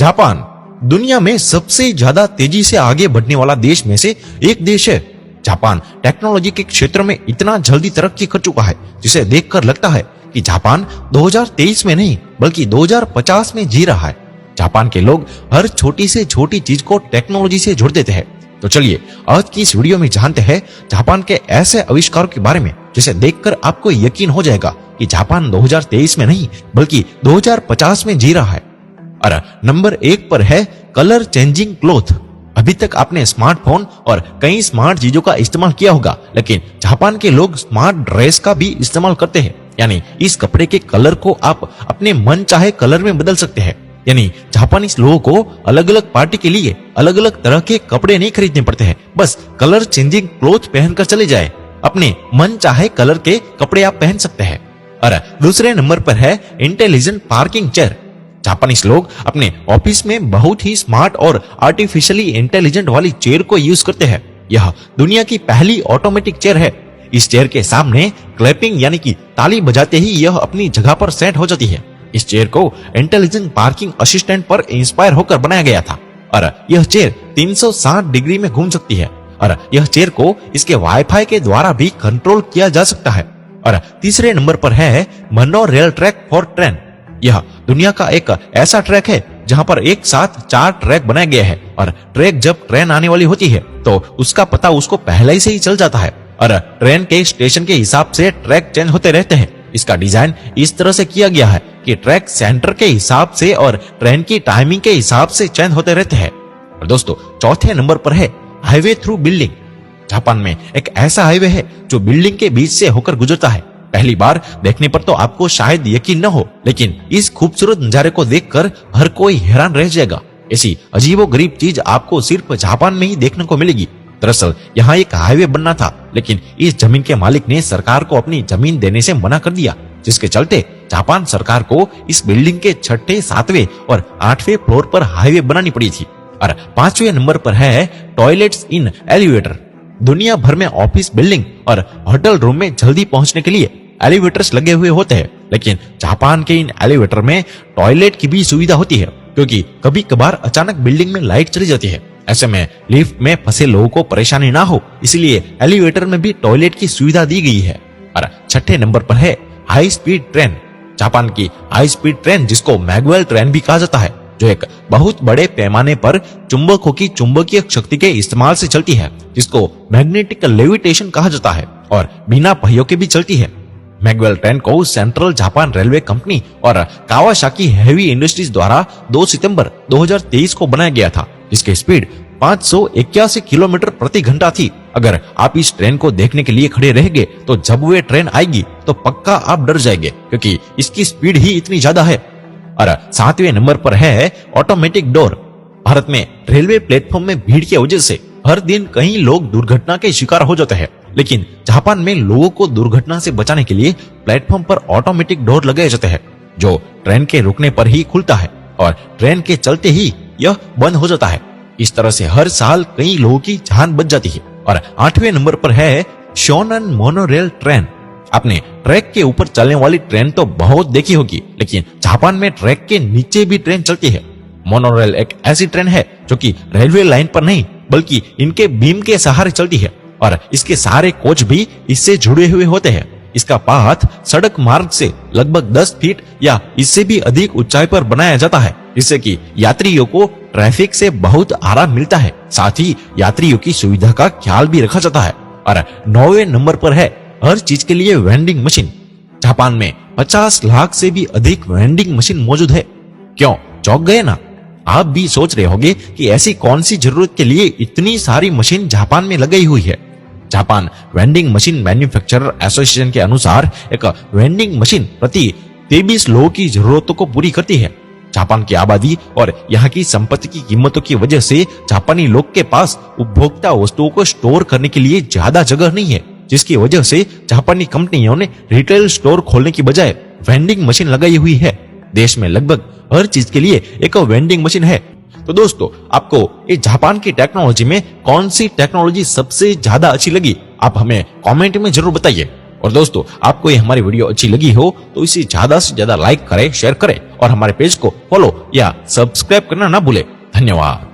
Japan दुनिया में सबसे ज्यादा तेजी से आगे बढ़ने वाला देश में से एक देश है। जापान टेक्नोलॉजी के क्षेत्र में इतना जल्दी तरक्की कर चुका है जिसे देखकर लगता है कि जापान 2023 में नहीं बल्कि 2050 में जी रहा है। जापान के लोग हर छोटी से छोटी चीज को टेक्नोलॉजी से जोड़ देते हैं। तो चलिए आज की इस वीडियो में जानते हैं जापान के ऐसे आविष्कारों के बारे में जिसे देखकर आपको यकीन हो जाएगा कि जापान 2023 में नहीं बल्कि 2050 में जी रहा है। और नंबर 1 पर है कलर चेंजिंग क्लॉथ। अभी तक आपने स्मार्टफोन और कई स्मार्ट चीजों का इस्तेमाल किया होगा, लेकिन जापान के लोग स्मार्ट ड्रेस का भी इस्तेमाल करते हैं। यानी इस कपड़े के कलर को आप अपने मन चाहे कलर में बदल सकते हैं। यानी जापानीज लोगों को अलग अलग पार्टी के लिए अलग अलग तरह के कपड़े नहीं खरीदने पड़ते हैं, बस कलर चेंजिंग क्लॉथ पहनकर चले जाए, अपने मन चाहे कलर के कपड़े आप पहन सकते हैं। और दूसरे नंबर पर है इंटेलिजेंट पार्किंग चेयर। जापानीज लोग अपने ऑफिस में बहुत ही स्मार्ट और आर्टिफिशियली इंटेलिजेंट वाली चेयर को यूज करते हैं। यह दुनिया की पहली ऑटोमेटिक चेयर है। इस चेयर के सामने क्लैपिंग यानी कि ताली बजाते ही यह अपनी जगह पर सेट हो जाती है। इस चेयर को इंटेलिजेंट पार्किंग असिस्टेंट पर इंस्पायर होकर बनाया गया था और यह चेयर 360 डिग्री में घूम सकती है और यह चेयर को इसके वाईफाई के द्वारा भी कंट्रोल किया जा सकता है। और तीसरे नंबर पर है mono rail track for train. यह दुनिया का एक ऐसा ट्रैक है जहां पर एक साथ 4 ट्रैक बनाया गया है और ट्रैक जब ट्रेन आने वाली होती है तो उसका पता उसको पहले से ही चल जाता है और ट्रेन के स्टेशन के हिसाब से ट्रैक चेंज होते रहते हैं। इसका डिजाइन इस तरह से किया गया है कि ट्रैक सेंटर के हिसाब से और ट्रेन की टाइमिंग के हिसाब से चेंज होते रहते हैं। और दोस्तों चौथे नंबर पर है हाईवे थ्रू बिल्डिंग। जापान में एक ऐसा हाईवे है जो बिल्डिंग के बीच से होकर गुजरता है। पहली बार देखने पर तो आपको शायद यकीन न हो, लेकिन इस खूबसूरत नजारे को देखकर हर कोई हैरान रह जाएगा। ऐसी अजीबोगरीब चीज आपको सिर्फ जापान में ही देखने को मिलेगी। दरअसल यहाँ एक हाईवे बनना था, लेकिन इस जमीन के मालिक ने सरकार को अपनी जमीन देने से मना कर दिया, जिसके चलते जापान सरकार को इस बिल्डिंग के 6ठे, 7वें और 8वें फ्लोर पर हाईवे बनानी पड़ी थी। और 5वें नंबर पर है टॉयलेट्स इन एलिवेटर। दुनिया भर में ऑफिस बिल्डिंग और होटल रूम में जल्दी पहुंचने के लिए एलिवेटर्स लगे हुए होते हैं, लेकिन जापान के इन एलिवेटर में टॉयलेट की भी सुविधा होती है, क्योंकि कभी कभार अचानक बिल्डिंग में लाइट चली जाती है। ऐसे में लिफ्ट में फंसे लोगों को परेशानी ना हो, इसलिए एलिवेटर में भी टॉयलेट की सुविधा दी गई है। और 6ठे नंबर पर है हाई स्पीड ट्रेन। जापान की हाई स्पीड ट्रेन, जिसको मैगवेल ट्रेन भी कहा जाता है, जो एक बहुत बड़े पैमाने पर चुंबकों की चुंबकीय शक्ति के इस्तेमाल से चलती है, जिसको मैग्नेटिक लेविटेशन कहा जाता है और बिना पहियों के भी चलती है। मैगवेल ट्रेन को सेंट्रल जापान रेलवे कंपनी और कावासाकी हेवी इंडस्ट्रीज द्वारा 2 सितंबर 2023 को बनाया गया था, जिसकी स्पीड 581 किलोमीटर प्रति घंटा थी। अगर आप इस ट्रेन को देखने के लिए खड़े रहेंगे तो जब वे ट्रेन आएगी तो पक्का आप डर जाएंगे, क्योंकि इसकी स्पीड ही इतनी ज्यादा है। और 7वें नंबर पर है ऑटोमेटिक डोर। भारत में रेलवे प्लेटफॉर्म में भीड़ की वजह से हर दिन कई लोग दुर्घटना के शिकार हो जाते हैं, लेकिन जापान में लोगों को दुर्घटना से बचाने के लिए प्लेटफॉर्म पर ऑटोमेटिक डोर लगाए जाते हैं, जो ट्रेन के रुकने पर ही खुलता है और ट्रेन के चलते ही यह बंद हो जाता है। इस तरह से हर साल कई लोगों की जान बच जाती है। और 8वें नंबर पर है शोनन मोनोरेल ट्रेन। आपने ट्रैक के ऊपर चलने वाली ट्रेन तो बहुत देखी होगी, लेकिन जापान में ट्रैक के नीचे भी ट्रेन चलती है। मोनोरेल एक ऐसी ट्रेन है जो कि रेलवे लाइन पर नहीं बल्कि इनके बीम के सहारे चलती है और इसके सारे कोच भी इससे जुड़े हुए होते हैं। इसका पाथ सड़क मार्ग से लगभग 10 फीट या इससे भी अधिक ऊंचाई पर बनाया जाता है, जिससे कि यात्रियों को ट्रैफिक से बहुत आराम मिलता है। साथ ही यात्रियों की सुविधा का ख्याल भी रखा जाता है। और 9वें नंबर पर है हर चीज के लिए वेंडिंग मशीन। जापान में 50 लाख से भी अधिक वेंडिंग मशीन मौजूद है। क्यों चौंक गए ना? आप भी सोच रहे होंगे कि ऐसी कौन सी जरूरत के लिए इतनी सारी मशीन जापान में लगाई हुई है। Japan vending machine manufacturer association के अनुसार एक वेंडिंग मशीन प्रति 23 लोगों की जरूरतों को पूरी करती है। जापान की आबादी और यहाँ की संपत्ति की कीमतों की वजह से जापानी लोग के पास उपभोक्ता वस्तुओं को स्टोर करने के लिए ज्यादा जगह नहीं है, जिसकी वजह से जापानी कंपनियों ने रिटेल स्टोर खोलने की बजाय वेंडिंग मशीन लगाई हुई है। देश में लगभग हर चीज के लिए एक वेंडिंग मशीन है। तो दोस्तों, आपको ये जापान की टेक्नोलॉजी में कौन सी टेक्नोलॉजी सबसे ज्यादा अच्छी लगी, आप हमें कमेंट में जरूर बताइए। और दोस्तों, आपको ये हमारी वीडियो अच्छी लगी हो तो इसे ज्यादा से ज्यादा लाइक करें, शेयर करें और हमारे पेज को फॉलो या सब्सक्राइब करना ना भूलें। धन्यवाद।